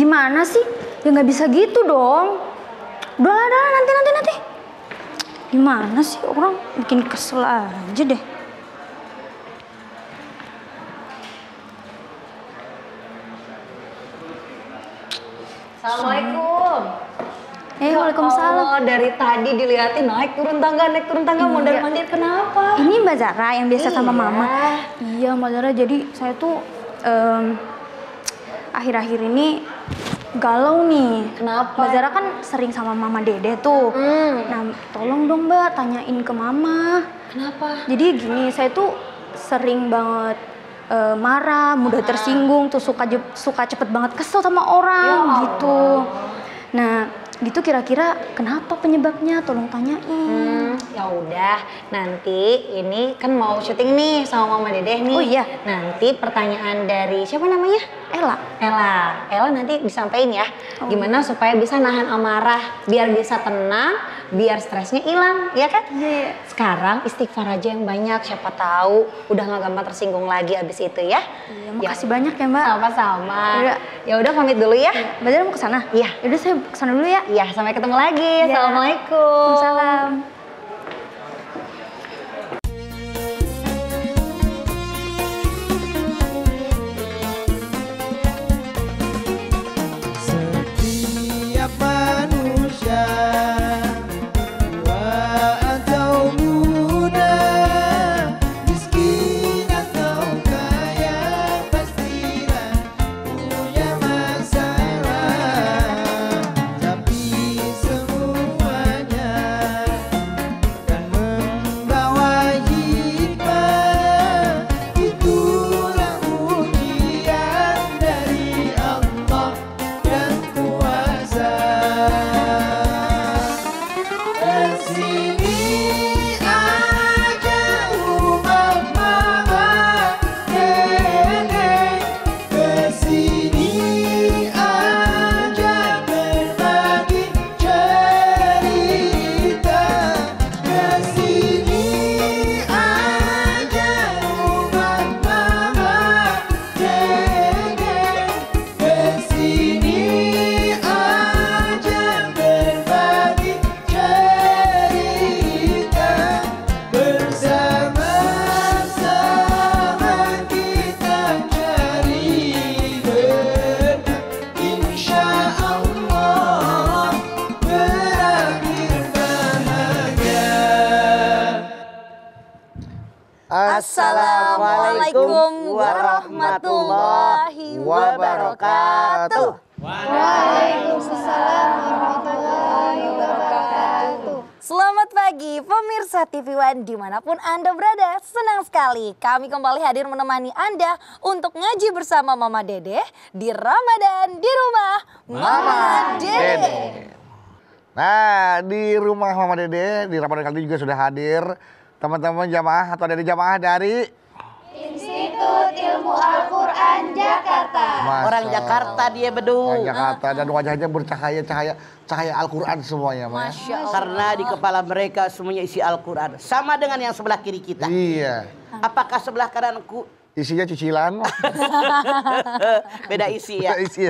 Gimana sih? Ya nggak bisa gitu dong. Udah, nanti. Gimana sih orang bikin kesel aja deh. Assalamualaikum. Waalaikumsalam. Allah, dari tadi dilihatin naik turun tangga mondar mandir, kenapa? Ini Mbak Zara yang biasa sama Iya. Mama. Iya Mbak Zara, jadi saya tuh akhir-akhir ini galau nih. Kenapa? Mbak Zara kan sering sama Mama Dede tuh. Nah, tolong dong Mbak tanyain ke Mama. Kenapa? Jadi gini, saya tuh sering banget marah, mudah tersinggung, tuh suka cepet banget kesel sama orang gitu. Nah, gitu kira-kira kenapa penyebabnya? Tolong tanyain. Ya udah, nanti ini kan mau syuting nih sama Mama Dedeh nih. Oh iya. Nanti pertanyaan dari siapa namanya? Ella nanti disampaikan ya. Gimana supaya bisa nahan amarah, biar bisa tenang, biar stresnya hilang, ya kan? Iya. Sekarang istighfar aja yang banyak, siapa tahu udah nggak gampang tersinggung lagi abis itu ya. Iya, makasih banyak ya Mbak. Sama-sama. Yaudah. Ya udah pamit dulu ya. Mbak Zara mau ke sana? Iya. Yaudah saya kesana dulu ya. Iya, sampai ketemu lagi. Iya. Assalamualaikum. Waalaikumsalam. Setiap manusia tua atau muda, miskin atau kaya, pastilah punya masalah. Tapi semuanya kan membawa hikmah. Itulah ujian dari Allah yang kuasa. Kesini aja rumah mama nenek, kesini aja berbagi cerita, kesini aja rumah mama nenek, kesini aja berbagi cerita, bersama-sama kita cari berkah, insya Allah berakhir bahagia. Assalamualaikum warahmatullahi wabarakatuh. Selamat pagi pemirsa TV One dimanapun Anda berada. Senang sekali kami kembali hadir menemani Anda untuk ngaji bersama Mama Dede di Ramadan di rumah Mama Dede. Nah, di rumah Mama Dede, di Ramadan kali ini juga sudah hadir teman-teman jamaah atau dari jamaah dari Institut Ilmu Al-Quran Jakarta. Orang Jakarta dia bedu. Orang Jakarta dan wajahnya bercahaya Al-Quran semuanya, Mas. Masya Allah. Karena di kepala mereka semuanya isi Al-Quran. Sama dengan yang sebelah kiri kita. Iya. Apakah sebelah kananku Isinya cicilan beda isi ya? isi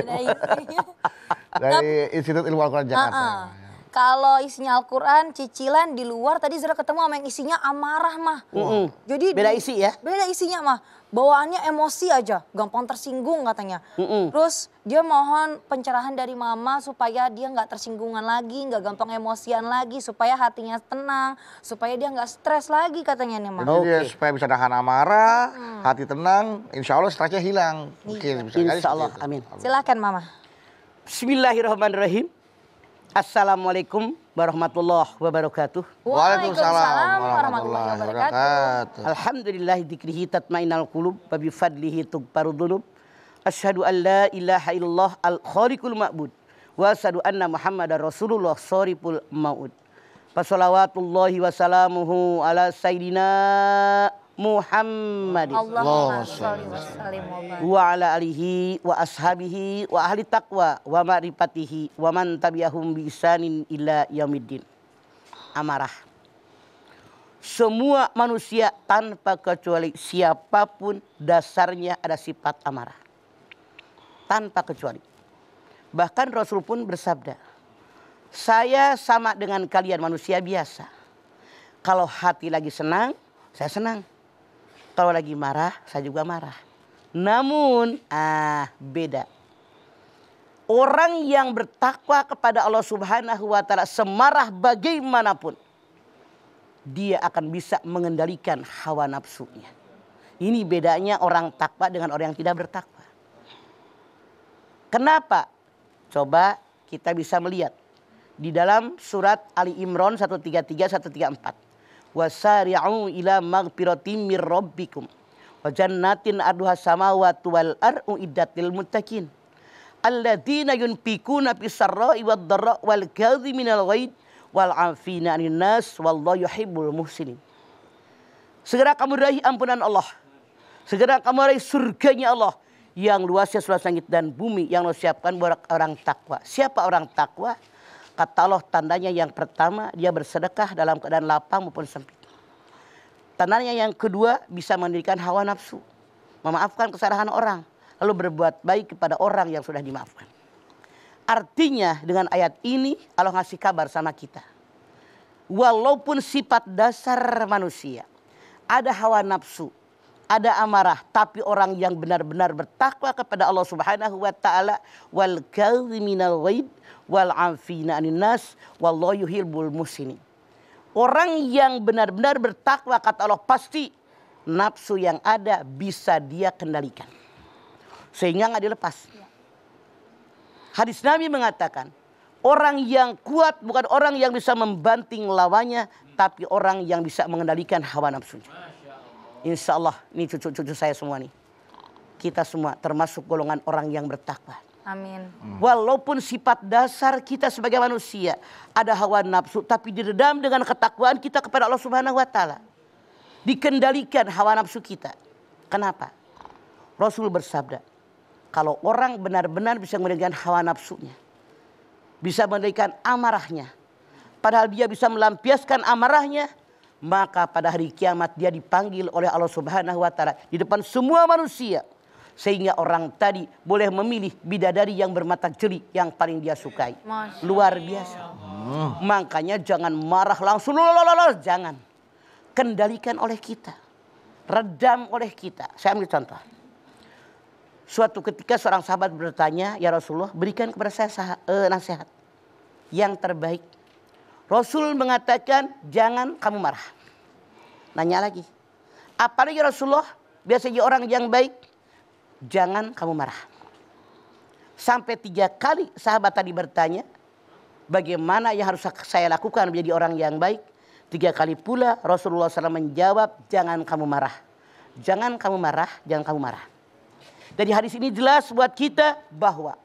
dari Institut Ilmu Al-Quran Jakarta. Kalau isinya Al-Quran, cicilan di luar tadi Zara ketemu sama yang isinya amarah mah. Jadi Beda isi ya? Beda isinya mah. Bawaannya emosi aja, gampang tersinggung katanya. Terus dia mohon pencerahan dari Mama supaya dia nggak tersinggungan lagi, nggak gampang emosian lagi, supaya hatinya tenang, supaya dia nggak stres lagi katanya nih Mama. Jadi dia supaya bisa nahan amarah, hati tenang, insya Allah stresnya hilang. Mungkin bisa kali Insya Allah, seperti itu. amin. Silakan Mama. Bismillahirrahmanirrahim. Assalamualaikum warahmatullahi wabarakatuh. Waalaikumsalam warahmatullahi wabarakatuh. Alhamdulillah dzikrihi tatmainnul qulub wa bi fadlihi tughfaru dzunub. Asyhadu an la ilaha illallah al-khaliqul ma'bud wa asyhadu anna Muhammadar Rasulullah shariful maud. Fassalawatullahi wa salamuhu ala sayyidina Muhammadin Allahumma sholli wa sallim wa barik. wa ala alihi wa ashabihi wa ahli taqwa wa ma'rifatihi wa man tabi'ahum bi ihsanin ila yaumiddin. Amarah. Semua manusia tanpa kecuali siapapun dasarnya ada sifat amarah. Tanpa kecuali. Bahkan Rasul pun bersabda, saya sama dengan kalian manusia biasa. Kalau hati lagi senang, saya senang. Kalau lagi marah, saya juga marah. Namun, beda. Orang yang bertakwa kepada Allah Subhanahu wa Ta'ala semarah bagaimanapun, dia akan bisa mengendalikan hawa nafsunya. Ini bedanya orang takwa dengan orang yang tidak bertakwa. Kenapa? Coba kita bisa melihat di dalam surat Ali Imran 133 134. Wasari'u ila maghfiratin mir rabbikum wa jannatin arduha samawati wal ardu iddatil muttaqin. Alladzina yunfikuna fis sarra'i wad dharra wal kadhiminal ghaidh wal 'afina 'anil nas wallahu yuhibbul muhsinin. Segera kamu raih ampunan Allah. Segera kamu raih surganya Allah yang luasnya seluas langit dan bumi yang Allah siapkan buat orang takwa. Siapa orang takwa? Kata Allah tandanya yang pertama dia bersedekah dalam keadaan lapang maupun sempit. Tandanya yang kedua bisa mengendalikan hawa nafsu. Memaafkan kesalahan orang. Lalu berbuat baik kepada orang yang sudah dimaafkan. Artinya dengan ayat ini Allah ngasih kabar sama kita. Walaupun sifat dasar manusia ada hawa nafsu, ada amarah, tapi orang yang benar-benar bertakwa kepada Allah Subhanahu wa Ta'ala, wal kadhiminal ghaidh wal 'afina 'anil nas wallahu yuhibbul muhsinin. Orang yang benar-benar bertakwa kata Allah pasti nafsu yang ada bisa dia kendalikan. Sehingga nggak dilepas. Hadis Nabi mengatakan, orang yang kuat bukan orang yang bisa membanting lawannya, tapi orang yang bisa mengendalikan hawa nafsunya. Insya Allah, ini cucu-cucu saya semua nih. Kita semua termasuk golongan orang yang bertakwa. Amin. Walaupun sifat dasar kita sebagai manusia ada hawa nafsu, tapi diredam dengan ketakwaan kita kepada Allah Subhanahu wa Ta'ala. Dikendalikan hawa nafsu kita. Kenapa? Rasul bersabda, kalau orang benar-benar bisa mengendalikan hawa nafsunya, bisa mengendalikan amarahnya, padahal dia bisa melampiaskan amarahnya, maka pada hari kiamat dia dipanggil oleh Allah Subhanahu wa Ta'ala di depan semua manusia. Sehingga orang tadi boleh memilih bidadari yang bermata jeli yang paling dia sukai. Luar biasa. Makanya jangan marah langsung, jangan. Kendalikan oleh kita. Redam oleh kita. Saya ambil contoh. Suatu ketika seorang sahabat bertanya, ya Rasulullah berikan kepada saya nasihat yang terbaik. Rasul mengatakan jangan kamu marah. Nanya lagi. Apalagi Rasulullah biasanya orang yang baik. Jangan kamu marah. Sampai 3 kali sahabat tadi bertanya. Bagaimana yang harus saya lakukan menjadi orang yang baik. 3 kali pula Rasulullah SAW menjawab jangan kamu marah. Jangan kamu marah, jangan kamu marah. Dari hadis ini jelas buat kita bahwa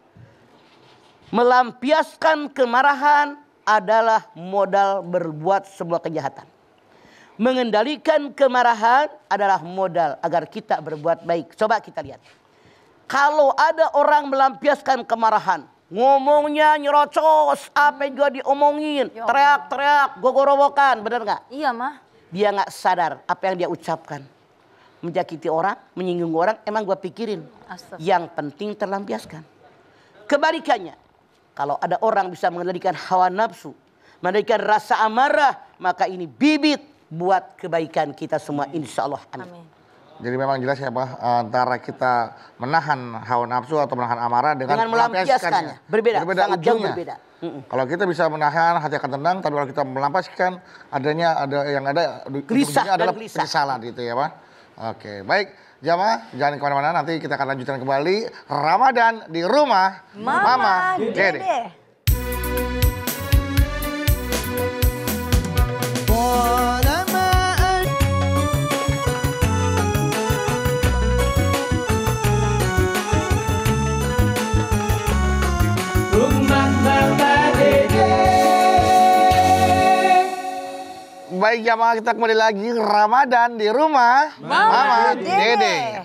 melampiaskan kemarahan adalah modal berbuat sebuah kejahatan. Mengendalikan kemarahan adalah modal agar kita berbuat baik. Coba kita lihat. Kalau ada orang melampiaskan kemarahan, ngomongnya nyerocos, apa juga diomongin, teriak-teriak, gogorowokan, benar nggak? Iya mah. Dia nggak sadar apa yang dia ucapkan. Menjakiti orang, menyinggung orang, emang gua pikirin. Yang penting terlampiaskan. Kebalikannya. Kalau ada orang bisa mengendalikan hawa nafsu, mengendalikan rasa amarah, maka ini bibit buat kebaikan kita semua insya Allah. Amin. Jadi memang jelas ya Pak, antara kita menahan hawa nafsu atau menahan amarah dengan melampiaskannya. Berbeda, sangat jauh ujungnya. berbeda. Kalau kita bisa menahan, hati akan tenang, tapi kalau kita melampiaskan, ada gelisah adalah dan gelisah. penyesalan gitu ya Pak. Oke, baik. Jamaah, jangan kemana-mana, nanti kita akan lanjutkan kembali Ramadan di rumah Mama Dede. Rumah Mama Dede. Baik jamaah, kita kembali lagi Ramadan di rumah Mama Dede.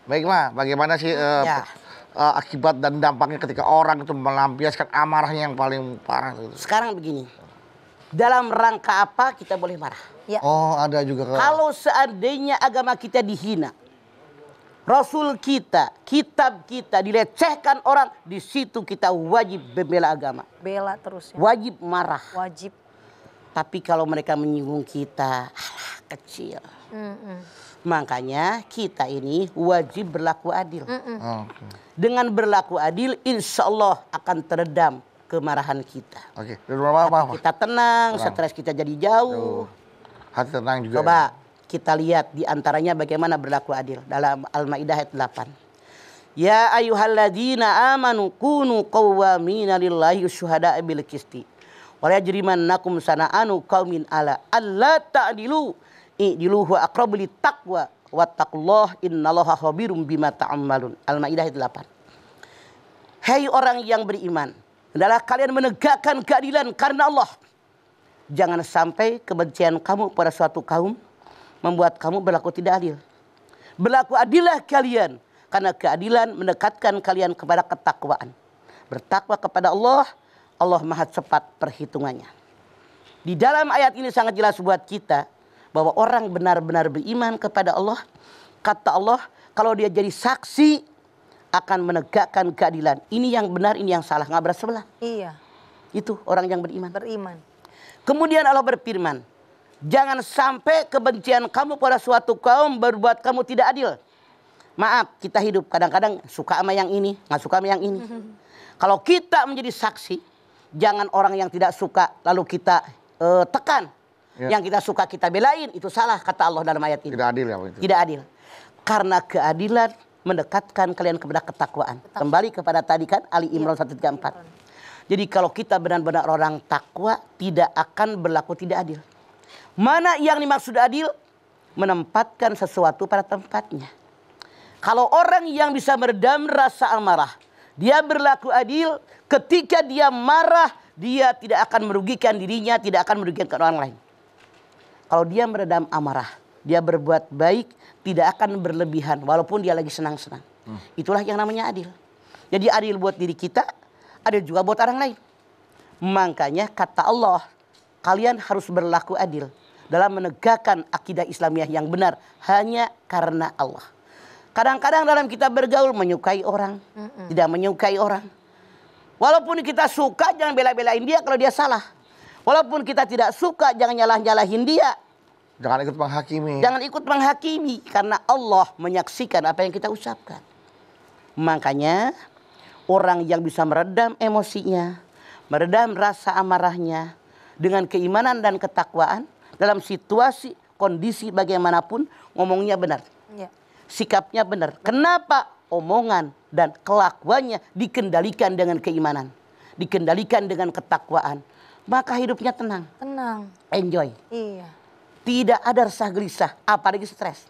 Baik Ma, bagaimana sih akibat dan dampaknya ketika orang itu melampiaskan amarahnya yang paling parah gitu? Sekarang begini, dalam rangka apa kita boleh marah? Ya. Oh ada juga Kalau seandainya agama kita dihina, Rasul kita, kitab kita dilecehkan orang, di situ kita wajib membela agama. Bela terus ya. Wajib marah. Wajib. Tapi kalau mereka menyinggung kita, alah kecil. Makanya kita ini wajib berlaku adil. Oke. Dengan berlaku adil, insya Allah akan teredam kemarahan kita. Oke. Di rumah apa? Kita tenang, stres kita jadi jauh. Hati tenang juga. Coba kita lihat di antaranya bagaimana berlaku adil dalam Al-Maidah ayat 8. Ya ayyuhalladzina amanu kunu qawwamina lillahi syuhada'a bil qisti. Wa la yajrimannakum sana'anu qaumin ala alla ta'dilu. I'dilu huwa aqrabu littaqwa wattaqullaha innallaha khabirum bima ta'malun. Al-Maidah ayat 8. Hai orang yang beriman, hendaklah kalian menegakkan keadilan karena Allah. Jangan sampai kebencian kamu pada suatu kaum membuat kamu berlaku tidak adil. Berlaku adillah kalian, karena keadilan mendekatkan kalian kepada ketakwaan. Bertakwa kepada Allah, Allah maha cepat perhitungannya. Di dalam ayat ini sangat jelas buat kita, bahwa orang benar-benar beriman kepada Allah, kata Allah, kalau dia jadi saksi, akan menegakkan keadilan. Ini yang benar, ini yang salah, nggak bersebelah. Iya. Itu orang yang beriman. Beriman. Kemudian Allah berfirman, jangan sampai kebencian kamu pada suatu kaum berbuat kamu tidak adil. Maaf, kita hidup kadang-kadang suka sama yang ini, nggak suka sama yang ini. Kalau kita menjadi saksi, jangan orang yang tidak suka lalu kita tekan. Ya. Yang kita suka kita belain, itu salah kata Allah dalam ayat ini. Tidak adil ya itu. Tidak adil. Karena keadilan mendekatkan kalian kepada ketakwaan. Kembali kepada tadi kan Ali Imran 134. Jadi kalau kita benar-benar orang takwa, tidak akan berlaku tidak adil. Mana yang dimaksud adil? Menempatkan sesuatu pada tempatnya. Kalau orang yang bisa meredam rasa amarah, dia berlaku adil. Ketika dia marah, dia tidak akan merugikan dirinya, tidak akan merugikan orang lain. Kalau dia meredam amarah, dia berbuat baik, tidak akan berlebihan walaupun dia lagi senang-senang. Itulah yang namanya adil. Jadi adil buat diri kita, adil juga buat orang lain. Makanya kata Allah, kalian harus berlaku adil dalam menegakkan akidah Islamiyah yang benar hanya karena Allah. Kadang-kadang dalam kita bergaul menyukai orang, tidak menyukai orang. Walaupun kita suka, jangan bela-belain dia kalau dia salah. Walaupun kita tidak suka, jangan nyalah-nyalahin dia. Jangan ikut menghakimi. Jangan ikut menghakimi, karena Allah menyaksikan apa yang kita ucapkan. Makanya orang yang bisa meredam emosinya, meredam rasa amarahnya dengan keimanan dan ketakwaan dalam situasi, kondisi bagaimanapun, ngomongnya benar. Ya. Sikapnya benar. Kenapa? Omongan dan kelakuannya dikendalikan dengan keimanan, dikendalikan dengan ketakwaan. Maka hidupnya tenang. Tenang. Enjoy. Iya. Tidak ada rasa gelisah, apalagi stres.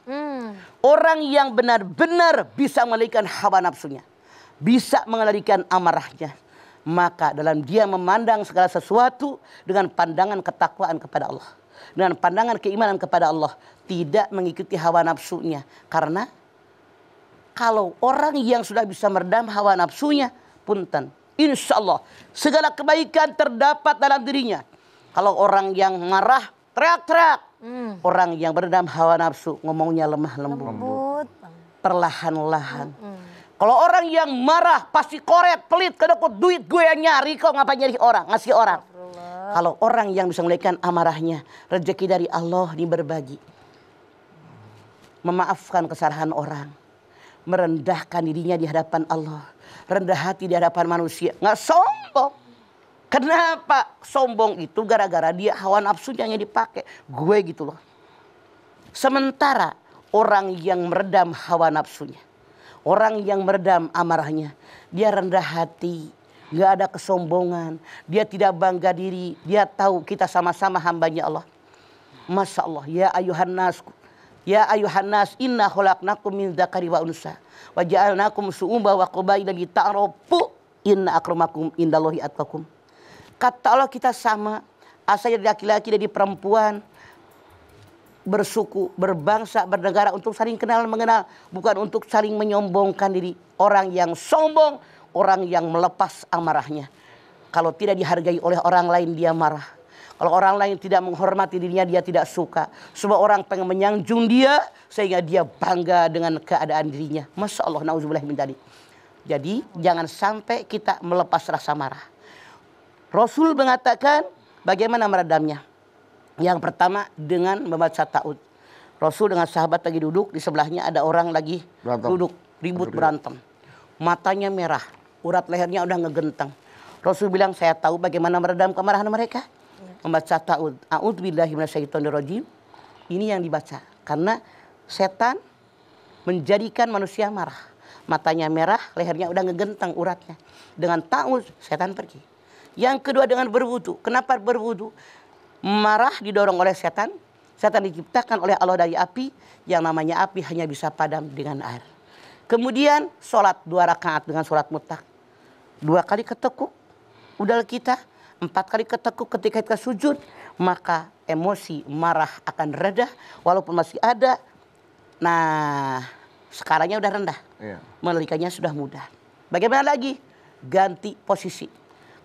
Orang yang benar-benar bisa mengendalikan hawa nafsunya, bisa mengendalikan amarahnya, maka dalam dia memandang segala sesuatu dengan pandangan ketakwaan kepada Allah, dengan pandangan keimanan kepada Allah, tidak mengikuti hawa nafsunya. Karena kalau orang yang sudah bisa meredam hawa nafsunya, punten, insya Allah segala kebaikan terdapat dalam dirinya. Kalau orang yang marah, teriak-teriak. Orang yang meredam hawa nafsu, ngomongnya lemah lembut, perlahan-lahan. Kalau orang yang marah, pasti koret, pelit, kedekut, duit gue yang nyari, kok ngapa nyari orang, ngasih orang. Kalau orang yang bisa mengendalikan amarahnya, rezeki dari Allah ini berbagi. Memaafkan kesalahan orang, merendahkan dirinya di hadapan Allah, rendah hati di hadapan manusia, nggak sombong. Kenapa sombong itu? Gara-gara dia hawa nafsunya yang dipakai. Gue gitu loh. Sementara orang yang meredam hawa nafsunya, orang yang meredam amarahnya, dia rendah hati, nggak ada kesombongan, dia tidak bangga diri, dia tahu kita sama-sama hambanya Allah. Masya Allah, ya ayuhan nas inna khalaqnakum min dzakari wa unsa wa ja'alnakum syu'uban wa qabaila lita'arafu inna akramakum indallahi atqakum. Kata Allah kita sama, asal dari laki-laki dan perempuan, bersuku, berbangsa, bernegara untuk saling kenal mengenal, bukan untuk saling menyombongkan diri. Orang yang sombong, orang yang melepas amarahnya. Kalau tidak dihargai oleh orang lain dia marah. Kalau orang lain tidak menghormati dirinya, dia tidak suka. Semua orang pengen menyanjung dia sehingga dia bangga dengan keadaan dirinya. Masya Allah, na'udzubillah min dzalik. Jadi jangan sampai kita melepas rasa marah. Rasul mengatakan bagaimana meredamnya. Yang pertama dengan membaca ta'ud. Rasul dengan sahabat lagi duduk, di sebelahnya ada orang lagi duduk, ribut berantem. Matanya merah, urat lehernya udah ngegentang. Rasul bilang, saya tahu bagaimana meredam kemarahan mereka. Membaca ta'ud. A'udzubillahi minasyaitonirrajim. Ini yang dibaca. Karena setan menjadikan manusia marah. Matanya merah, lehernya udah ngegentang uratnya. Dengan ta'ud, setan pergi. Yang kedua dengan berwudu. Kenapa berwudu? Marah didorong oleh setan. Setan diciptakan oleh Allah dari api. Yang namanya api hanya bisa padam dengan air. Kemudian sholat 2 rakaat dengan sholat mutlak. 2 kali ketekuk udal kita. 4 kali ketekuk ketika kita sujud, maka emosi marah akan reda walaupun masih ada. Nah, sekarangnya udah rendah. Mengendalikannya sudah mudah. Bagaimana lagi? Ganti posisi.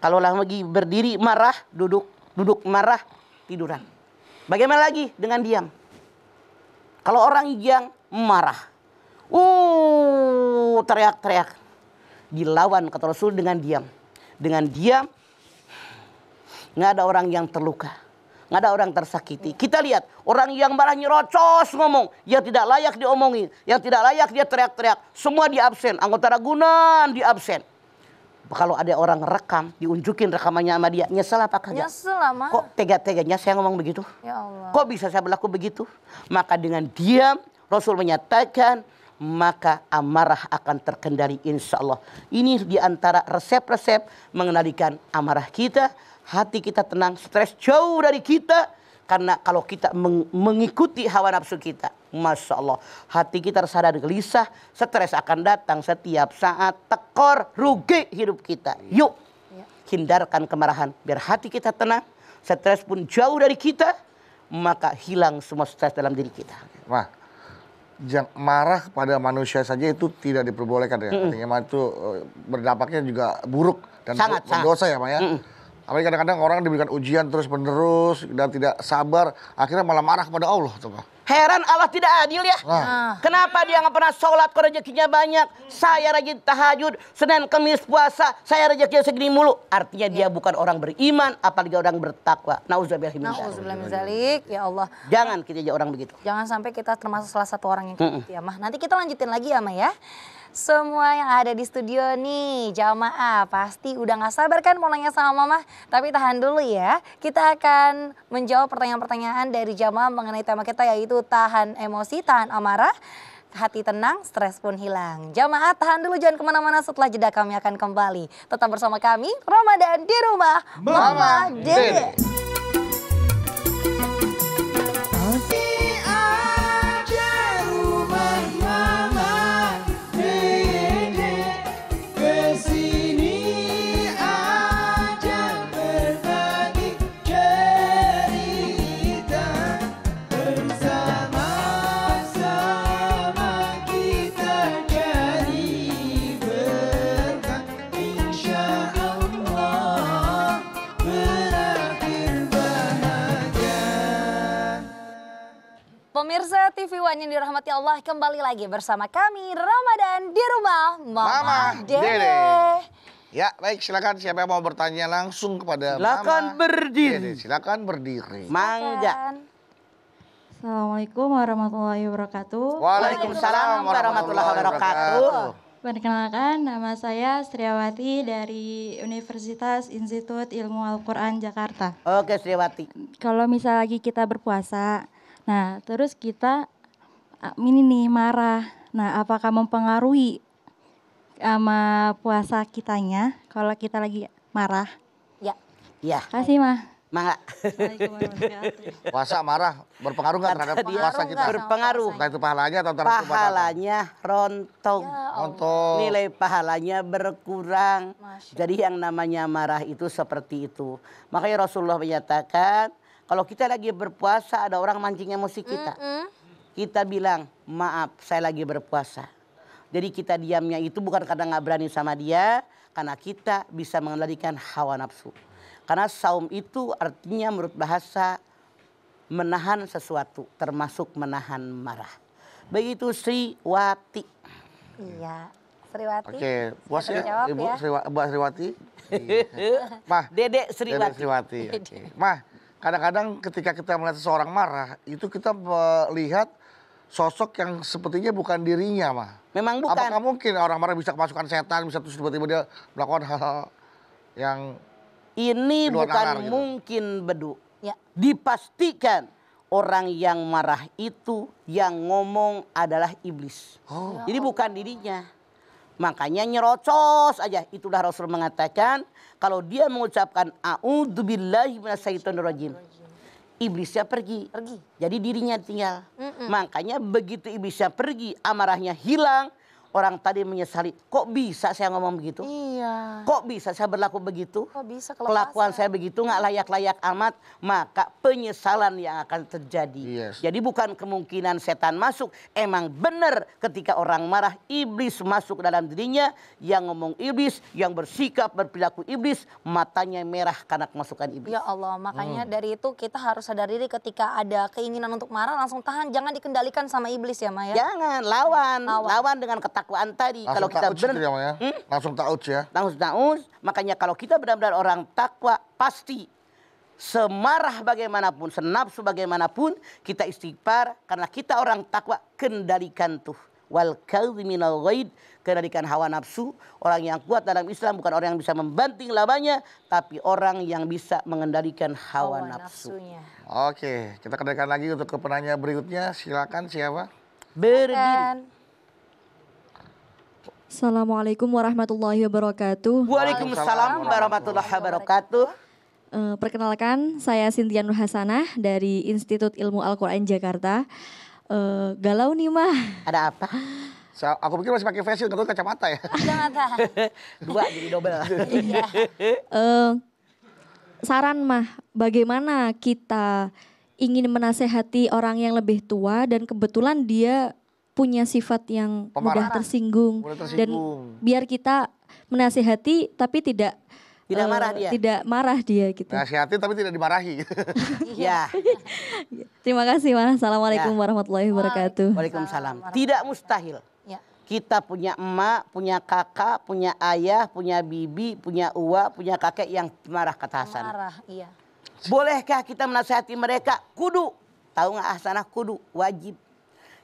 Kalau lagi berdiri marah, duduk marah, tiduran. Bagaimana lagi dengan diam? Kalau orang yang marah, teriak-teriak, dilawan kata Rasul dengan diam. Dengan diam, nggak ada orang yang terluka, nggak ada orang tersakiti. Kita lihat orang yang marah nyerocos ngomong, yang tidak layak diomongin, yang tidak layak dia teriak-teriak, semua di absen, anggota ragunan di absen. Kalau ada orang rekam, diunjukin rekamannya sama dia, nyesel apa kagak? Nyesel lah, Kok tega-teganya saya ngomong begitu? Ya Allah. Kok bisa saya berlaku begitu? Maka dengan diam, Rasul menyatakan, maka amarah akan terkendali insya Allah. Ini diantara resep-resep mengendalikan amarah kita. Hati kita tenang, stres jauh dari kita. Karena kalau kita mengikuti hawa nafsu kita, Masya Allah, hati kita tersadar gelisah, stres akan datang setiap saat, tekor, rugi hidup kita. Yuk, hindarkan kemarahan, biar hati kita tenang, stres pun jauh dari kita, maka hilang semua stres dalam diri kita. Wah, marah pada manusia saja itu tidak diperbolehkan ya. Artinya itu berdampaknya juga buruk dan berdosa ya, Pak ya. Apalagi kadang-kadang orang diberikan ujian terus-menerus dan tidak sabar, akhirnya malah marah kepada Allah. Heran Allah tidak adil ya. Kenapa dia nggak pernah sholat kok rezekinya banyak? Saya rajin tahajud, Senin, Kamis puasa, saya rezekinya segini mulu. Artinya dia bukan orang beriman, apalagi orang bertakwa. Nauzubillah min dzalik. Ya Allah. Jangan kita jadi orang begitu. Jangan sampai kita termasuk salah satu orang yang gitu ya, Mah. Nanti kita lanjutin lagi ya, Mah ya. Semua yang ada di studio nih, jamaah pasti udah gak sabar kan mau nanya sama Mama. Tapi tahan dulu ya, kita akan menjawab pertanyaan-pertanyaan dari jamaah mengenai tema kita yaitu tahan emosi, tahan amarah, hati tenang, stres pun hilang. Jamaah tahan dulu, jangan kemana-mana, setelah jeda kami akan kembali. Tetap bersama kami, Ramadan di rumah Mama Dede. Pemirsa TV One yang dirahmati Allah, kembali lagi bersama kami Ramadan di rumah Mama Dede. Ya baik, silakan siapa yang mau bertanya langsung kepada Silakan Mama berdiri. Dede. Silakan berdiri. Mangga. Assalamualaikum warahmatullahi wabarakatuh. Waalaikumsalam warahmatullahi wabarakatuh. Perkenalkan, nama saya Striawati dari Universitas Institut Ilmu Al-Quran Jakarta. Oke Striawati. Kalau misal lagi kita berpuasa, nah terus kita ini nih marah. Nah apakah mempengaruhi sama puasa kitanya kalau kita lagi marah? Ya. Ya. Kasih Mah. Mangga. Puasa marah berpengaruh nggak terhadap puasa kita? Berpengaruh. Entah itu pahalanya atau terhadap Pahalanya rontong. Untuk Nilai pahalanya berkurang. Jadi yang namanya marah itu seperti itu. Makanya Rasulullah menyatakan, kalau kita lagi berpuasa ada orang mancing emosi kita. Kita bilang, maaf saya lagi berpuasa. Jadi kita diamnya itu bukan karena nggak berani sama dia. Karena kita bisa mengendalikan hawa nafsu. Karena saum itu artinya menurut bahasa menahan sesuatu, termasuk menahan marah. Begitu Sriwati. Iya, Sriwati. Oke, puas Siapa ya jawab Ibu ya? Mbak Sriwati? Mah, Dedek Sriwati. Dedek Sriwati. Oke. Mah, kadang-kadang ketika kita melihat seseorang marah, itu kita melihat sosok yang sepertinya bukan dirinya, Mah. Memang bukan. Apakah mungkin orang marah bisa kemasukan setan, bisa terus tiba-tiba dia melakukan hal-hal yang Ini di luar bukan nalar gitu? mungkin Bedu. Ya. Dipastikan orang yang marah itu yang ngomong adalah iblis. Oh. Jadi bukan dirinya. Makanya nyerocos aja. Itulah Rasul mengatakan kalau dia mengucapkan a'udzubillahi minasyaitonirrajim. Iblisnya pergi. Jadi dirinya tinggal. Makanya begitu iblisnya pergi, amarahnya hilang. Orang tadi menyesali, kok bisa saya ngomong begitu? Iya. Kok bisa saya berlaku begitu? Kok bisa Kelakuan saya begitu nggak layak-layak amat, maka penyesalan yang akan terjadi. Yes. Jadi bukan kemungkinan setan masuk, emang benar ketika orang marah iblis masuk ke dalam dirinya, yang ngomong iblis, yang bersikap berperilaku iblis, matanya merah karena kemasukan iblis. Ya Allah, makanya dari itu kita harus sadar diri ketika ada keinginan untuk marah langsung tahan, jangan dikendalikan sama iblis ya Maya. Jangan lawan dengan ketakwaan tadi. Langsung Kalau kita ta'udz gitu ya, Mah, ya? Langsung ta'udz ya. Langsung. Makanya kalau kita benar-benar orang takwa, pasti semarah bagaimanapun, senapsu bagaimanapun, kita istighfar. Karena kita orang takwa, kendalikan tuh. Wal kadhiminal ghaid, kendalikan hawa nafsu. Orang yang kuat dalam Islam bukan orang yang bisa membanting lawannya, tapi orang yang bisa mengendalikan hawa nafsu. nafsunya. Oke, kita kendalikan lagi untuk ke penanya berikutnya. Silakan siapa? Berdiri. Assalamualaikum warahmatullahi wabarakatuh. Waalaikumsalam warahmatullahi wabarakatuh. Perkenalkan, saya Cynthia Nur Hasanah dari Institut Ilmu Al-Quran Jakarta. Galau nih mah. Ada apa? Aku pikir masih pakai face shield, nggak tahu kacamata ya. Dua jadi double. Saran mah, bagaimana kita ingin menasehati orang yang lebih tua dan kebetulan dia punya sifat yang mudah tersinggung, dan biar kita menasehati tapi tidak marah dia. Tidak marah dia gitu. Nasihati tapi tidak dimarahi. Ya. Terima kasih Mas. Assalamualaikum warahmatullahi wabarakatuh. Waalaikumsalam. Tidak mustahil. Ya. Kita punya emak, punya kakak, punya ayah, punya bibi, punya uwa, punya kakek yang marah kata Hasan. Marah, iya. Bolehkah kita menasihati mereka? Kudu. Tahu nggak Hasanah? Kudu. Wajib.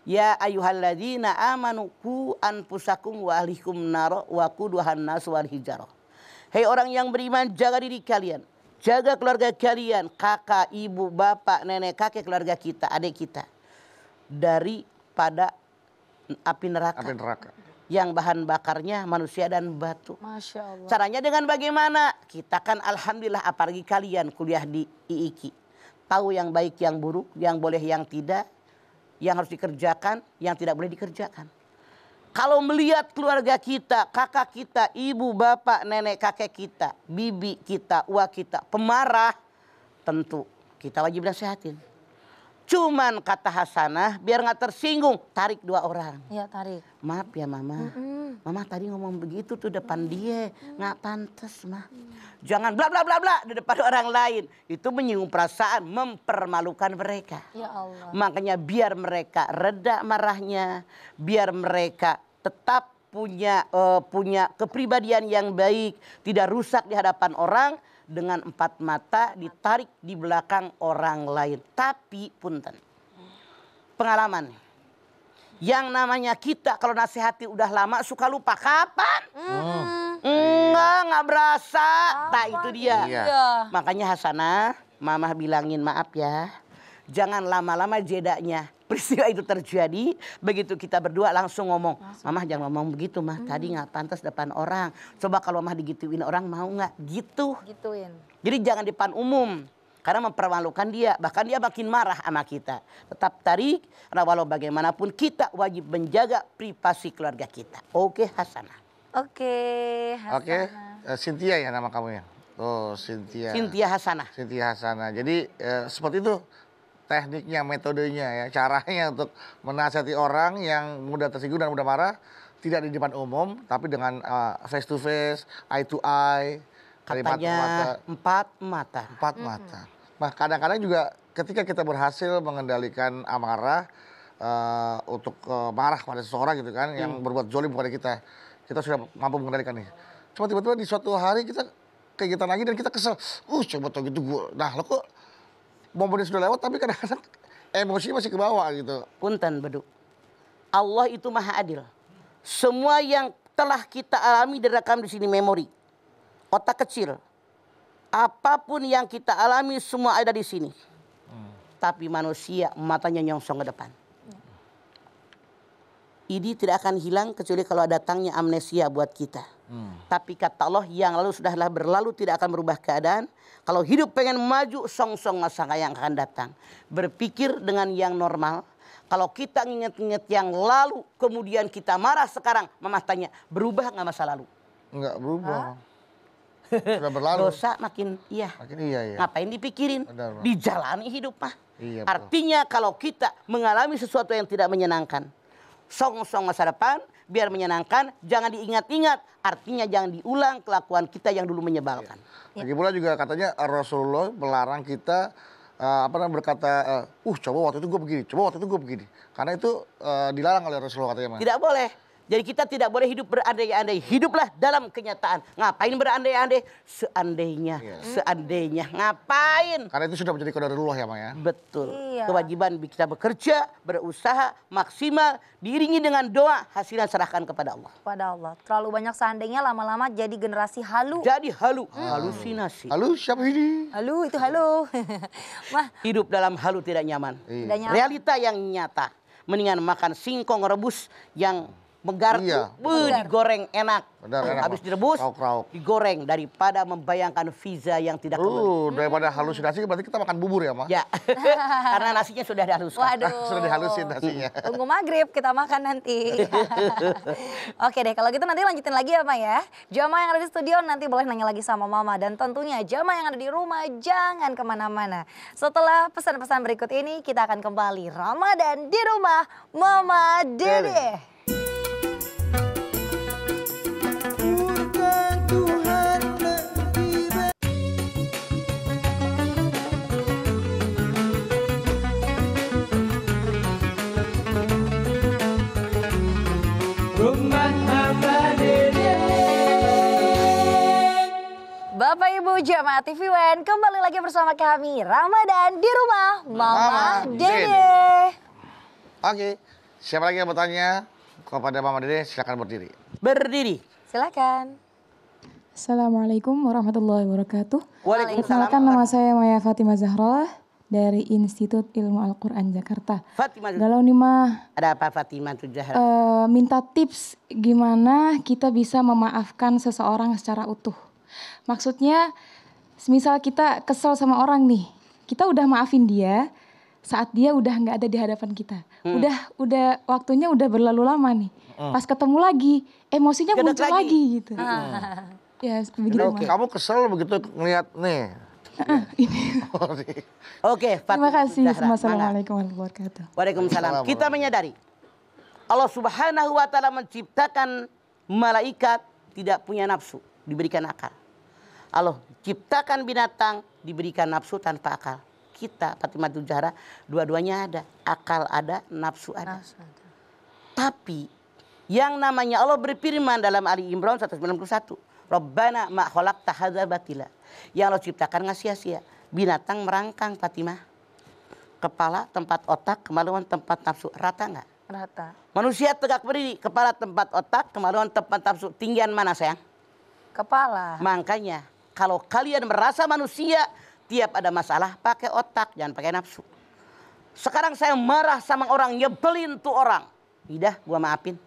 Ya ayyuhalladzina amanu qu anfusakum wa ahlikum naro wa quduhan nas wal hijarah. Hei orang yang beriman, jaga diri kalian. Jaga keluarga kalian, kakak, ibu, bapak, nenek, kakek, keluarga kita, adik kita. Daripada api neraka. Api neraka. Yang bahan bakarnya manusia dan batu. Masya Allah. Caranya dengan bagaimana? Kita kan alhamdulillah apalagi kalian kuliah di IIKI. Tahu yang baik, yang buruk, yang boleh, yang tidak. Yang harus dikerjakan, yang tidak boleh dikerjakan. Kalau melihat keluarga kita, kakak kita, ibu, bapak, nenek, kakek kita, bibi kita, uwa kita, pemarah, tentu kita wajib nasihatin. Cuman kata Hasanah, biar nggak tersinggung, tarik dua orang. Iya, tarik. Maaf ya mama, mama tadi ngomong begitu tuh depan dia, nggak pantas mah. Jangan bla bla bla bla di depan orang lain. Itu menyinggung perasaan, mempermalukan mereka. Ya Allah. Makanya biar mereka reda marahnya, biar mereka tetap punya kepribadian yang baik, tidak rusak di hadapan orang. Dengan empat mata ditarik di belakang orang lain. Tapi punten, pengalaman. Yang namanya kita kalau nasihati udah lama suka lupa. Kapan? Enggak berasa. Nah itu dia. Iya. Makanya Hasanah, mama bilangin maaf ya. Jangan lama-lama jedanya. Peristiwa itu terjadi, begitu kita berdua langsung ngomong. Mama jangan ngomong begitu mah, tadi nggak pantas depan orang. Coba kalau mah digituin orang mau nggak? Gitu. Gituin. Jadi jangan di depan umum. Karena mempermalukan dia, bahkan dia makin marah sama kita. Tetap tarik, karena walau bagaimanapun kita wajib menjaga privasi keluarga kita. Oke Hasanah. Oke, Hasanah. Oke, Cynthia ya nama kamu ya? Oh, Cynthia. Cynthia Hasanah. Cynthia Hasanah. Jadi seperti itu tekniknya, metodenya ya, caranya untuk menasihati orang yang mudah tersinggung dan mudah marah, tidak di depan umum, tapi dengan face to face, eye to eye, Katanya 4 mata. 4 mata. Nah, kadang-kadang juga ketika kita berhasil mengendalikan amarah untuk marah pada seseorang gitu kan yang berbuat zolim kepada kita sudah mampu mengendalikan nih. Cuma tiba-tiba di suatu hari kita kegiatan lagi dan kita kesel. Coba tau gitu gue. Nah, lo kok momennya sudah lewat tapi kadang-kadang emosi masih ke bawah gitu. Punten Beduk. Allah itu maha adil. Semua yang telah kita alami direkam di sini memori. Otak kecil. Apapun yang kita alami semua ada di sini. Tapi manusia matanya nyongsong ke depan. Ini tidak akan hilang kecuali kalau datangnya amnesia buat kita. Tapi kata Allah yang lalu sudahlah berlalu tidak akan berubah keadaan. Kalau hidup pengen maju song-song masa yang akan datang. Berpikir dengan yang normal. Kalau kita ingat-ingat yang lalu kemudian kita marah sekarang. Mama tanya berubah nggak masa lalu? Enggak berubah. Sudah berlalu. Dosa makin iya. Makin iya ya. Ngapain dipikirin? Benar. Dijalani hidup mah. Iya, artinya kalau kita mengalami sesuatu yang tidak menyenangkan. Song-song masa depan biar menyenangkan. Jangan diingat-ingat. Artinya jangan diulang kelakuan kita yang dulu menyebalkan. Lagi pula juga katanya Rasulullah melarang kita berkata, coba waktu itu gue begini, coba waktu itu gue begini. Karena itu dilarang oleh Rasulullah katanya. Tidak boleh. Jadi kita tidak boleh hidup berandai-andai. Hiduplah dalam kenyataan. Ngapain berandai-andai? Seandainya, seandainya. Ngapain? Karena itu sudah menjadi qadarullah ya, Ma ya. Betul. Iya. Kewajiban kita bekerja, berusaha maksimal, diiringi dengan doa, hasilnya serahkan kepada Allah. Pada Allah. Terlalu banyak seandainya lama-lama jadi generasi halu. Jadi halu, halusinasi. Halu siapa ini? Halu itu halu. Mah, Hidup dalam halu tidak nyaman. tidak nyaman. Realita yang nyata. Mendingan makan singkong rebus yang menggartu, Iya. digoreng enak. Benar, enak, Habis Mas. direbus, Rauk-rauk. digoreng daripada membayangkan visa yang tidak kembali. Daripada halusinasi berarti kita makan bubur ya, Ma? Ya, karena nasinya sudah dihaluskan. Waduh. Sudah dihalusin nasinya. Tunggu maghrib kita makan nanti. Oke deh, kalau gitu nanti lanjutin lagi ya, Ma ya. Jamaah yang ada di studio nanti boleh nanya lagi sama Mama. Dan tentunya jamaah yang ada di rumah jangan kemana-mana. Setelah pesan-pesan berikut ini kita akan kembali Ramadan di rumah Mama Dede. Rumah Mama Dede. Bapak Ibu jamaah TV One kembali lagi bersama kami Ramadan di rumah Mama Dede. Oke, siapa lagi yang bertanya kepada Mama Dede? Silakan berdiri. Berdiri. Silakan. Assalamualaikum warahmatullahi wabarakatuh. Waalaikumsalam. Perkenalkan nama saya Maya Fatimah Zahra dari Institut Ilmu Al-Quran Jakarta. Fatimah. Galau nih mah, Ada apa Fatimah tuh Zahra? minta tips gimana kita bisa memaafkan seseorang secara utuh. Maksudnya, misal kita kesel sama orang nih, kita udah maafin dia saat dia udah nggak ada di hadapan kita. Udah waktunya udah berlalu lama nih. Pas ketemu lagi, emosinya Gedek muncul lagi. lagi gitu. Ya begitu. Oke, kamu kesel begitu ngeliat nih. Oke, Terima Fatimah kasih. Zahra. Wassalamualaikum warahmatullahi wabarakatuh. Waalaikumsalam. Kita menyadari Allah Subhanahu wa taala menciptakan malaikat tidak punya nafsu, diberikan akal. Allah ciptakan binatang diberikan nafsu tanpa akal. Kita Fatimah Zahra dua-duanya ada, akal ada, nafsu ada. Tapi yang namanya Allah berfirman dalam Ali Imran 191, Rabbana ma khalaqta hadza batila. Yang Allah ciptakan nggak sia-sia. Binatang merangkang Fatimah. Kepala tempat otak, kemaluan tempat nafsu. Rata nggak? Rata. Manusia tegak berdiri, kepala tempat otak, kemaluan tempat nafsu. Tinggian mana sayang? Kepala. Makanya kalau kalian merasa manusia, tiap ada masalah pakai otak, jangan pakai nafsu. Sekarang saya marah sama orang, nyebelin tuh orang. Tidak, gua maafin.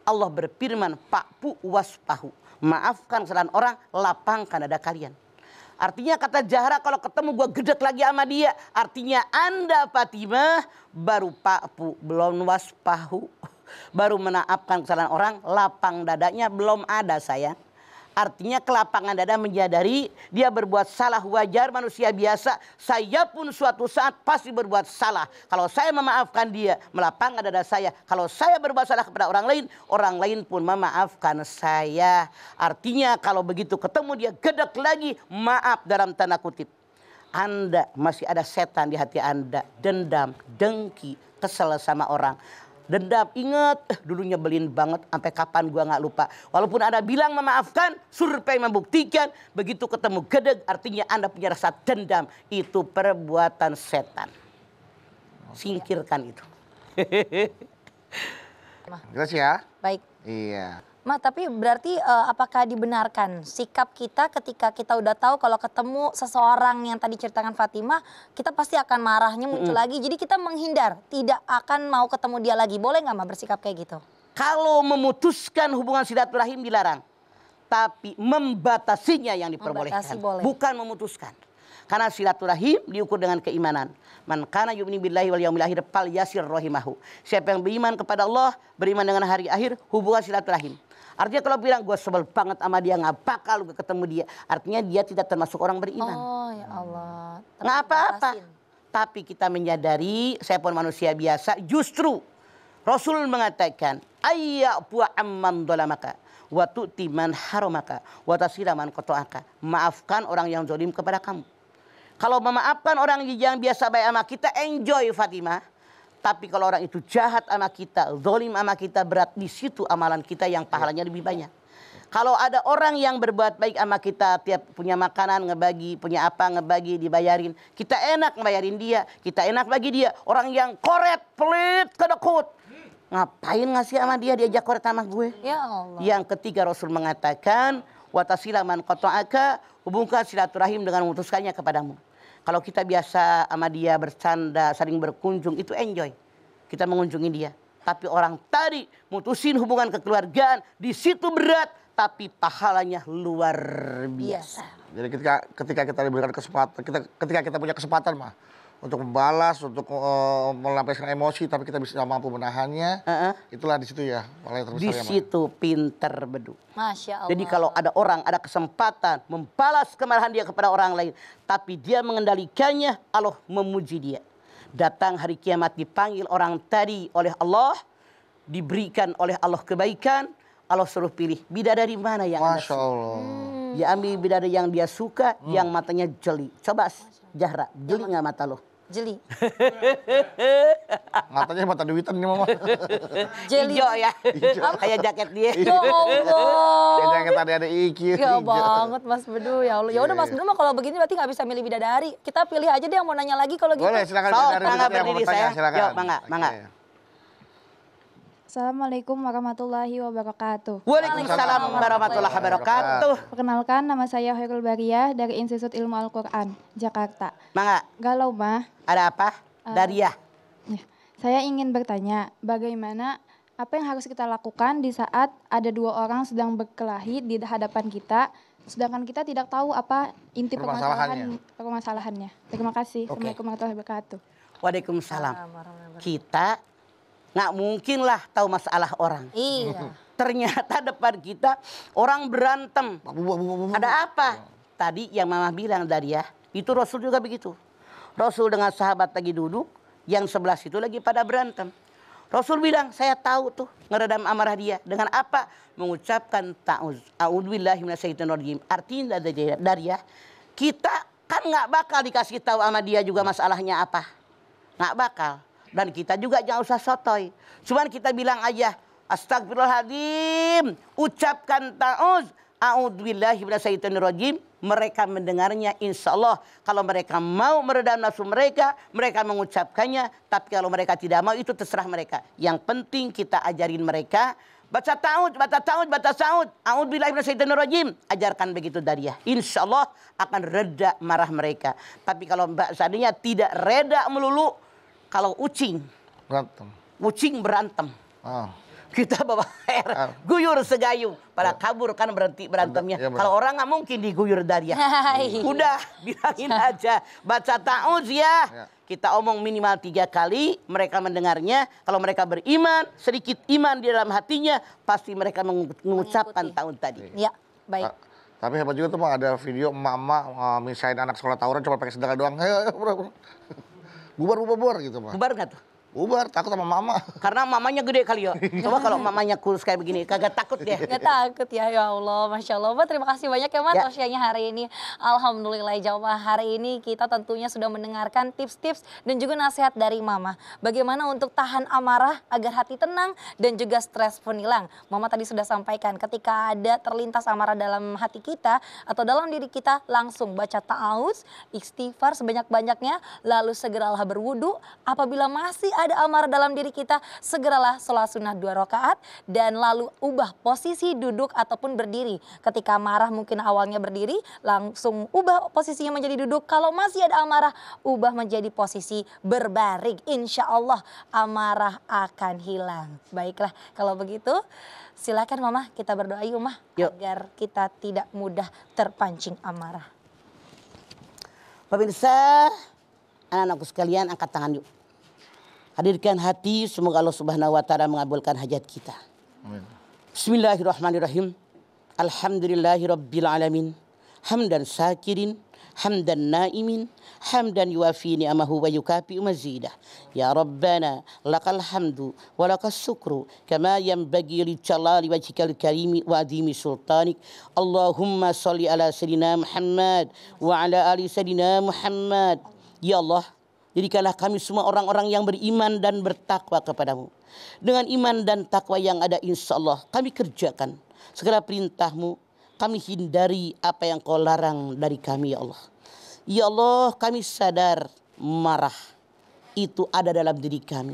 Allah berfirman, Pakpu waspahu. Maafkan kesalahan orang, lapangkan dada kalian. Artinya kata Zahra kalau ketemu gua gedek lagi sama dia. Artinya Anda Fatimah baru Pakpu, belum waspahu. Baru menaafkan kesalahan orang, lapang dadanya belum ada sayang. Artinya kelapangan dada menyadari dia berbuat salah, wajar, manusia biasa. Saya pun suatu saat pasti berbuat salah. Kalau saya memaafkan dia, melapangkan dada saya. Kalau saya berbuat salah kepada orang lain pun memaafkan saya. Artinya kalau begitu ketemu dia gedek lagi, maaf dalam tanda kutip. Anda masih ada setan di hati Anda, dendam, dengki, kesel sama orang. Dendam, ingat dulu nyebelin banget, sampai kapan gua nggak lupa. Walaupun Anda bilang memaafkan, survei membuktikan begitu ketemu gedeg artinya Anda punya rasa dendam. Itu perbuatan setan. Singkirkan itu. Jelas ya? Baik. Iya. Ma, tapi berarti apakah dibenarkan sikap kita ketika kita udah tahu kalau ketemu seseorang yang tadi ceritakan Fatimah, kita pasti akan marahnya muncul lagi. Jadi kita menghindar, tidak akan mau ketemu dia lagi. Boleh nggak Ma bersikap kayak gitu? Kalau memutuskan hubungan silaturahim dilarang. Tapi membatasinya yang diperbolehkan. Bukan memutuskan. Karena silaturahim diukur dengan keimanan. Man kana yu'minu billahi wal yaumil akhir fal yasir rahimahu. Siapa yang beriman kepada Allah, beriman dengan hari akhir, hubungan silaturahim. Artinya kalau bilang gue sebel banget sama dia, nggak bakal gue ketemu dia. Artinya dia tidak termasuk orang beriman. Oh ya Allah. Nggak apa-apa. Tapi kita menyadari, saya pun manusia biasa. Justru Rasul mengatakan, ayyafu amman dolamaka, wa tu'ti man haramaka, wa tasila man qata'aka. Maafkan orang yang zalim kepada kamu. Kalau memaafkan orang yang biasa baik sama kita, enjoy Fatimah. Tapi kalau orang itu jahat sama kita, zalim sama kita, berat di situ amalan kita yang pahalanya lebih banyak. Kalau ada orang yang berbuat baik sama kita, tiap punya makanan ngebagi, punya apa ngebagi, dibayarin. Kita enak ngebayarin dia, kita enak bagi dia. Orang yang koret, pelit, kedekut. Ngapain ngasih sama dia, diajak koret sama gue? Ya Allah. Yang ketiga Rasul mengatakan, watasila man qata'aka, hubungkan silaturahim dengan memutuskannya kepadamu. Kalau kita biasa sama dia bercanda, saling berkunjung, itu enjoy. Kita mengunjungi dia. Tapi orang tadi mutusin hubungan kekeluargaan, di situ berat, tapi pahalanya luar biasa. Jadi ketika kita diberikan kesempatan, ketika kita punya kesempatan mah untuk membalas, untuk melampiaskan emosi, tapi kita bisa mampu menahannya, itulah di situ ya paling terbesar. Di situ pinter bedu. Masya Allah. Jadi kalau ada orang ada kesempatan membalas kemarahan dia kepada orang lain, tapi dia mengendalikannya, Allah memuji dia. Datang hari kiamat dipanggil orang tadi oleh Allah, diberikan oleh Allah kebaikan, Allah suruh pilih bidadari mana yang Masya Allah. Dia ambil bidadari yang dia suka, yang matanya jeli. Coba Zahra, jeli nggak mata lo? Jeli. Matanya mata duitan nih mama. Jeli. Hijau ya. Kayak jaket dia. Ya Allah. Kayak jaket ada iki. Ya banget Mas Bedu, ya Allah. Ya udah Mas Bedu mah kalau begini berarti nggak bisa milih bidadari. Kita pilih aja deh yang mau nanya lagi kalau gitu. Boleh, silakan. Tangga berdiri saya. Yuk, mangga. Assalamualaikum warahmatullahi wabarakatuh. Waalaikumsalam warahmatullahi wabarakatuh. Perkenalkan, nama saya Khairul Bariyah dari Institut Ilmu Al-Quran, Jakarta. Mangga. Galau mah. Ada apa? Dariah. Saya ingin bertanya, bagaimana apa yang harus kita lakukan di saat ada dua orang sedang berkelahi di hadapan kita, sedangkan kita tidak tahu apa inti permasalahannya. Terima kasih. Assalamualaikum warahmatullahi wabarakatuh. Waalaikumsalam. Kita nggak mungkin lah tahu masalah orang. Iya. Ternyata depan kita orang berantem. Ada apa? Tadi yang mama bilang Dariah, itu Rasul juga begitu. Rasul dengan sahabat lagi duduk, yang sebelah situ lagi pada berantem. Rasul bilang, saya tahu tuh ngeredam amarah dia. Dengan apa? Mengucapkan ta'uz. A'udzubillahi minasyaitonirrajim. Artinya Dariah, kita kan nggak bakal dikasih tahu sama dia juga masalahnya apa. Nggak bakal. Dan kita juga jangan usah sotoy. Cuman kita bilang aja, astagfirullahaladzim. Ucapkan ta'uz. A'udzubillahi minasyaitonirrajim. Mereka mendengarnya, insya Allah. Kalau mereka mau meredam nafsu mereka, mereka mengucapkannya. Tapi kalau mereka tidak mau, itu terserah mereka. Yang penting kita ajarin mereka. Baca ta'ud, baca ta'ud, baca ta'ud. A'udzubillahi minasyaitonirrajim. Ajarkan begitu Dariah. Insya Allah akan reda marah mereka. Tapi kalau seandainya tidak reda melulu, kalau ucing berantem. Kita bawa air, guyur segayung. Pada kabur kan berhenti berantemnya. Kalau orang nggak mungkin diguyur Dariah. Udah bilangin aja, baca ta'uz ya. Kita omong minimal 3 kali, mereka mendengarnya. Kalau mereka beriman, sedikit iman di dalam hatinya, pasti mereka mengucapkan ta'uz tadi. Ya. Baik. Tapi hebat juga tuh Mak, ada video emak-emak misahin anak sekolah tawuran cuma pakai sendal doang. Ayo, bubar gitu Mak. Bubar nggak tuh? Bubar, takut sama mama. Karena mamanya gede kali ya. Coba kalau mamanya kurus kayak begini, kagak takut dia. Gak takut ya Allah, Masya Allah. Mbak, terima kasih banyak ya Mbak tausiahnya hari ini. Alhamdulillah jamaah, hari ini kita tentunya sudah mendengarkan tips-tips dan juga nasihat dari Mama. Bagaimana untuk tahan amarah agar hati tenang dan juga stres pun hilang. Mama tadi sudah sampaikan ketika ada terlintas amarah dalam hati kita atau dalam diri kita, langsung baca ta'awudz, istighfar sebanyak-banyaknya, lalu segeralah berwudu. Apabila masih ada amarah dalam diri kita, segeralah sholat sunnah 2 rakaat dan lalu ubah posisi duduk ataupun berdiri. Ketika marah mungkin awalnya berdiri, langsung ubah posisinya menjadi duduk. Kalau masih ada amarah, ubah menjadi posisi berbaring. Insya Allah amarah akan hilang. Baiklah, kalau begitu silakan Mama, kita berdoa yuk Mah, agar kita tidak mudah terpancing amarah. Pemirsa, anak-anakku sekalian, angkat tangan yuk. Hadirkan hati, semoga Allah Subhanahu wa taala mengabulkan hajat kita. Amin. Bismillahirrahmanirrahim. Alhamdulillahirabbil alamin. Hamdan syakirin, hamdan naimin, hamdan yuafi ni'amahu wa yukafi'u mazidah. Ya Rabbana, lakal hamdu wa lakas syukru kama yanbaghi li jalali wajhikal karimi wa adhimi sultanik. Allahumma shalli ala sayyidina Muhammad wa ala ali sayyidina Muhammad. Ya Allah, jadikanlah kami semua orang-orang yang beriman dan bertakwa kepadamu. Dengan iman dan takwa yang ada, insya Allah kami kerjakan segala perintahmu. Kami hindari apa yang kau larang dari kami, ya Allah. Ya Allah, kami sadar marah itu ada dalam diri kami.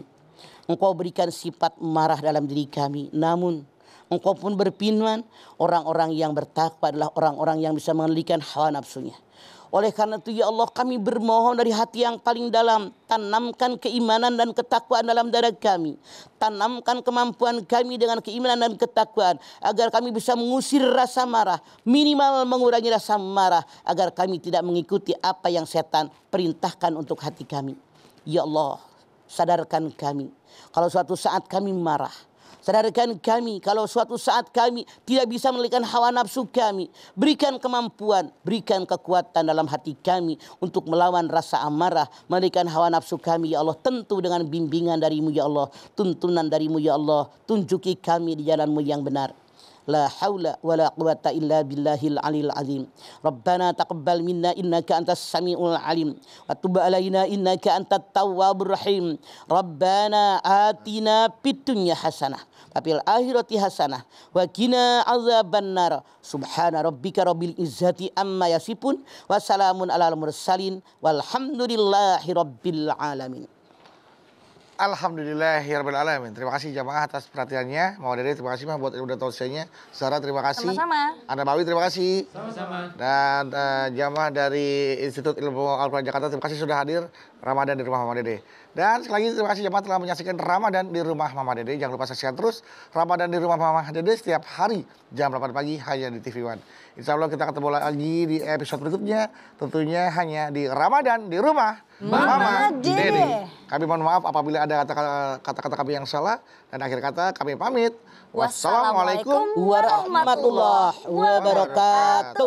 Engkau berikan sifat marah dalam diri kami. Namun Engkau pun berfirman, orang-orang yang bertakwa adalah orang-orang yang bisa mengendalikan hawa nafsunya. Oleh karena itu ya Allah, kami bermohon dari hati yang paling dalam, tanamkan keimanan dan ketakwaan dalam dada kami. Tanamkan kemampuan kami dengan keimanan dan ketakwaan agar kami bisa mengusir rasa marah, minimal mengurangi rasa marah agar kami tidak mengikuti apa yang setan perintahkan untuk hati kami. Ya Allah, sadarkan kami kalau suatu saat kami marah. Sadarkan kami kalau suatu saat kami tidak bisa mengendalikan hawa nafsu kami. Berikan kemampuan, berikan kekuatan dalam hati kami untuk melawan rasa amarah, mengendalikan hawa nafsu kami ya Allah. Tentu dengan bimbingan darimu ya Allah, tuntunan darimu ya Allah. Tunjuki kami di jalanmu yang benar. La haula wa la quwata illa billahil alil azim. Rabbana taqabbal minna innaka antas samiul alim. Wa tub alaina innaka antat tawwabur rahim. Rabbana atina fid dunya hasanah wa fil akhirati hasanah wa qina azabannar. Subhana rabbika rabbil izzati amma yasifun wa salamun alal mursalin walhamdulillahi rabbil alamin. Alhamdulillahirrahmanirrahim. Terima kasih jamaah atas perhatiannya. Mama Dede terima kasih Mah buat udah tausiahnya. Sarah terima kasih. Sama-sama. Anda Bawi terima kasih. Sama-sama. Dan jamaah dari Institut Ilmu Al-Quran Jakarta terima kasih sudah hadir Ramadan di rumah Mama Dede. Dan sekali lagi terima kasih jamaah telah menyaksikan Ramadan di rumah Mama Dede. Jangan lupa saksikan terus Ramadan di rumah Mama Dede setiap hari jam 8 pagi hanya di TV One. Insya Allah kita ketemu lagi di episode berikutnya. Tentunya hanya di Ramadan di rumah Mama Dede. Kami mohon maaf apabila ada kata-kata kami yang salah. Dan akhir kata kami pamit. Wassalamualaikum warahmatullahi wabarakatuh.